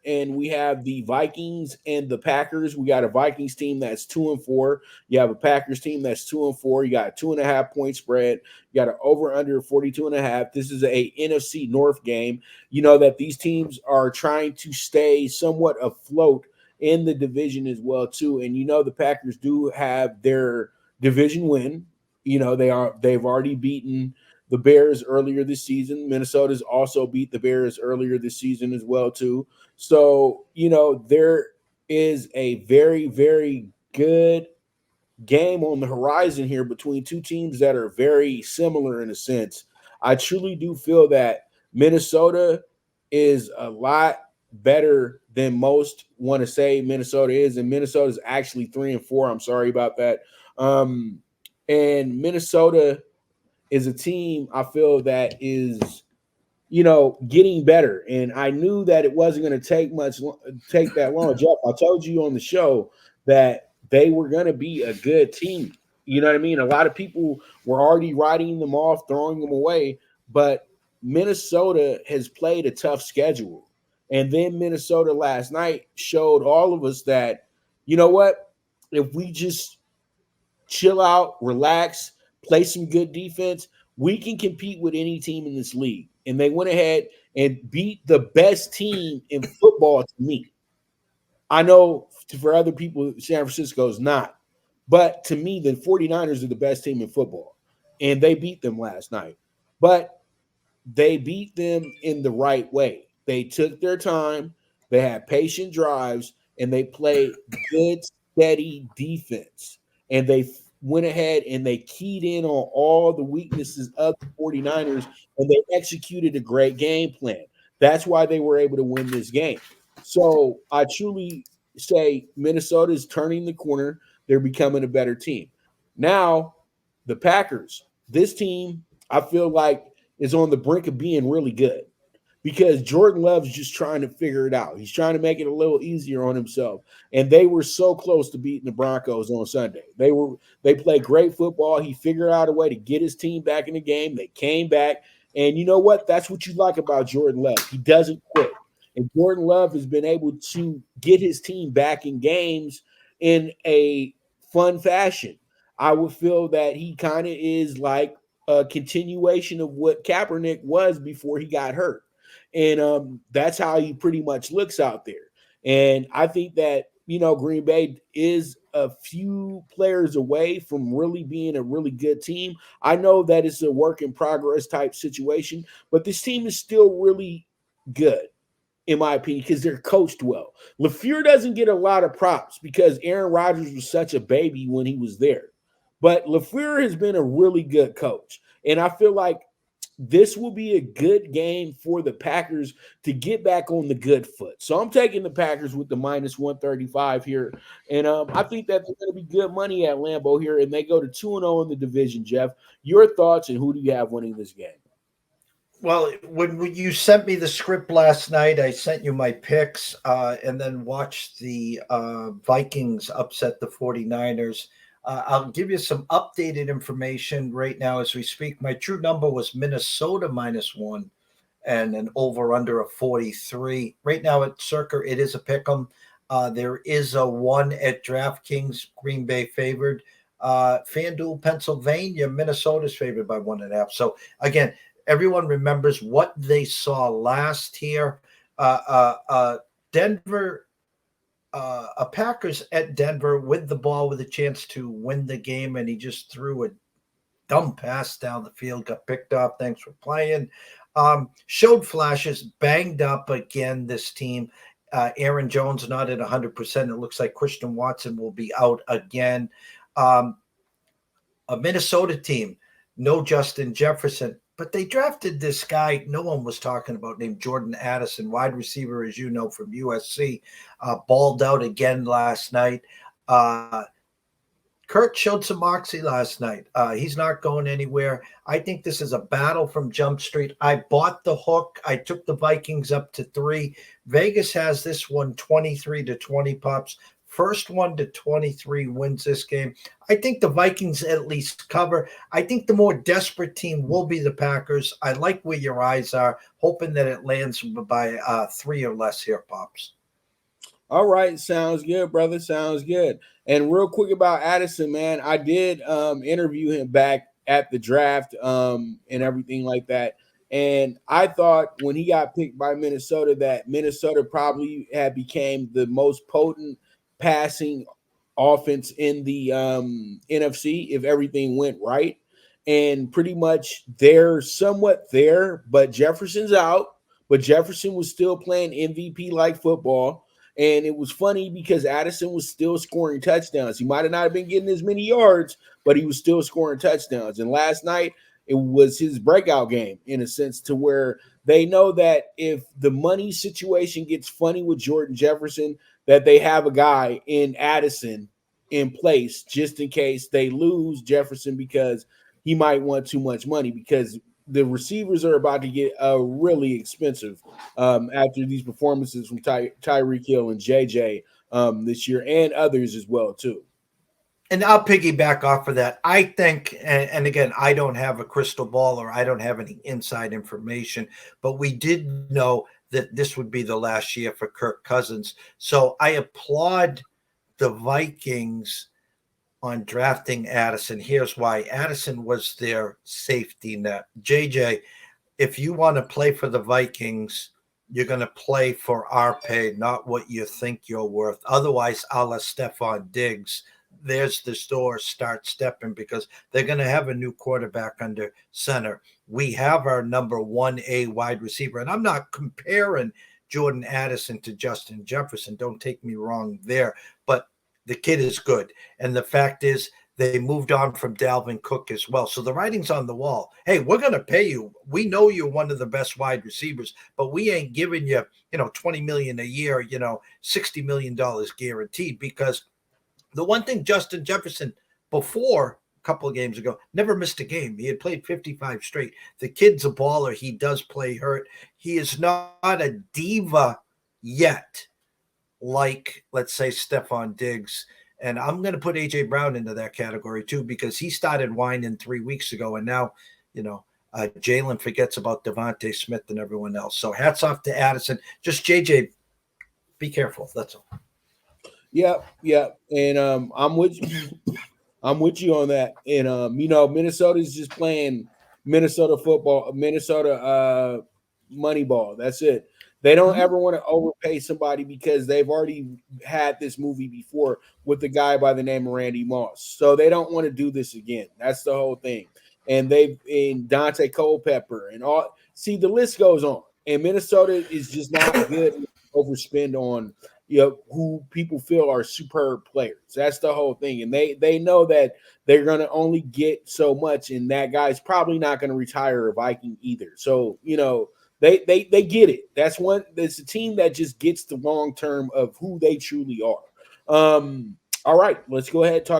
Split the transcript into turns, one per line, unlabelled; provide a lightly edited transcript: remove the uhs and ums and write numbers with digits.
and we have the Vikings and the Packers. We got a Vikings team that's 2-4. You have a Packers team that's 2-4. You got a 2.5 point spread. You got an over under 42.5. This is a NFC North game. You know that these teams are trying to stay somewhat afloat in the division as well too. And you know the Packers do have their division win. You know they've already beaten the Bears earlier this season. Minnesota's also beat the Bears earlier this season as well too. So, you know, there is a very, very good game on the horizon here between two teams that are very similar in a sense. I truly do feel that Minnesota is a lot better than most want to say Minnesota is, and Minnesota is actually 3-4. I'm sorry about that. And Minnesota is a team I feel that is, you know, getting better. And I knew that it wasn't going to take that long. Jeff, I told you on the show that they were going to be a good team. You know what I mean? A lot of people were already writing them off, throwing them away, but Minnesota has played a tough schedule. And then Minnesota last night showed all of us that, you know what? If we just chill out, relax, play some good defense, we can compete with any team in this league. And they went ahead and beat the best team in football to me. I know for other people, San Francisco is not. But to me, the 49ers are the best team in football. And they beat them last night. But they beat them in the right way. They took their time, they had patient drives, and they played good, steady defense. And they went ahead and they keyed in on all the weaknesses of the 49ers, and they executed a great game plan. That's why they were able to win this game. So I truly say Minnesota is turning the corner. They're becoming a better team. Now, the Packers, this team, I feel like is on the brink of being really good because Jordan Love's just trying to figure it out. He's trying to make it a little easier on himself. And they were so close to beating the Broncos on Sunday. They played great football. He figured out a way to get his team back in the game. They came back. And you know what? That's what you like about Jordan Love. He doesn't quit. And Jordan Love has been able to get his team back in games in a fun fashion. I would feel that he kind of is like a continuation of what Kaepernick was before he got hurt. And that's how he pretty much looks out there. And I think that, you know, Green Bay is a few players away from really being a really good team. I know that it's a work in progress type situation, but this team is still really good, in my opinion, because they're coached well. LaFleur doesn't get a lot of props because Aaron Rodgers was such a baby when he was there. But LaFleur has been a really good coach. And I feel like this will be a good game for the Packers to get back on the good foot. So I'm taking the Packers with the minus 135 here. And I think that they're going to be good money at Lambeau here. And they go to 2-0 in the division, Jeff. Your thoughts and who do you have winning this game?
Well, when you sent me the script last night, I sent you my picks and then watched the Vikings upset the 49ers. I'll give you some updated information right now as we speak. My true number was Minnesota -1 and an over-under of 43. Right now at Circa, it is a pick 'em. There is a 1 at DraftKings, Green Bay favored. FanDuel, Pennsylvania, Minnesota's favored by 1.5. So, again, everyone remembers what they saw last year. Denver, Packers at Denver with the ball with a chance to win the game, and he just threw a dumb pass down the field, got picked up. Thanks for playing. Showed flashes, banged up again, this team. Aaron Jones not at 100%. It looks like Christian Watson will be out again. A Minnesota team, no Justin Jefferson. But they drafted this guy no one was talking about named Jordan Addison, wide receiver, as you know, from USC, balled out again last night. Kurt showed some moxie last night. He's not going anywhere. I think this is a battle from Jump Street. I bought the hook. I took the Vikings up to 3. Vegas has this one 23-20 pops. First 1 to 23 wins this game. I think the Vikings at least cover. I think the more desperate team will be the Packers. I like where your eyes are, hoping that it lands by 3 or less here, Pops.
All right, sounds good, brother. Sounds good. And real quick about Addison, man, I did interview him back at the draft and everything like that. And I thought when he got picked by Minnesota that Minnesota probably had became the most potent passing offense in the NFC if everything went right. And pretty much they're somewhat there, but Jefferson's out. But Jefferson was still playing MVP like football. And it was funny because Addison was still scoring touchdowns. He might have not been getting as many yards, but he was still scoring touchdowns. And last night, it was his breakout game in a sense to where they know that if the money situation gets funny with Jordan Jefferson, that they have a guy in Addison in place just in case they lose Jefferson because he might want too much money because the receivers are about to get really expensive after these performances from Tyreek Hill and JJ this year and others as well too.
And I'll piggyback off of that. I think, and again, I don't have a crystal ball or I don't have any inside information, but we did know that this would be the last year for Kirk Cousins. So I applaud the Vikings on drafting Addison. Here's why: Addison was their safety net. JJ, if you want to play for the Vikings, you're going to play for our pay, not what you think you're worth. Otherwise, a la Stephon Diggs, there's the door, start stepping, because they're going to have a new quarterback under center. We have our number 1A wide receiver, and I'm not comparing Jordan Addison to Justin Jefferson. Don't take me wrong there, but the kid is good. And the fact is, they moved on from Dalvin Cook as well. So the writing's on the wall. Hey, we're going to pay you. We know you're one of the best wide receivers, but we ain't giving you, $20 million a year, $60 million guaranteed, because the one thing Justin Jefferson before a couple of games ago never missed a game. He had played 55 straight. The kid's a baller. He does play hurt. He is not a diva yet, like, let's say, Stephon Diggs. And I'm going to put A.J. Brown into that category too, because he started whining 3 weeks ago. And now, Jalen forgets about Devontae Smith and everyone else. So hats off to Addison. Just J.J., be careful. That's all.
Yeah. And I'm with you. I'm with you on that. And Minnesota's just playing Minnesota football, Minnesota money ball. That's it. They don't ever want to overpay somebody because they've already had this movie before with the guy by the name of Randy Moss. So they don't want to do this again. That's the whole thing. And they've in Dante Culpepper and all. See, the list goes on. And Minnesota is just not good overspend on who people feel are superb players. That's the whole thing. And they know that they're going to only get so much, and that guy's probably not going to retire a Viking either. So, they get it. That's a team that just gets the long term of who they truly are. All right, let's go ahead and talk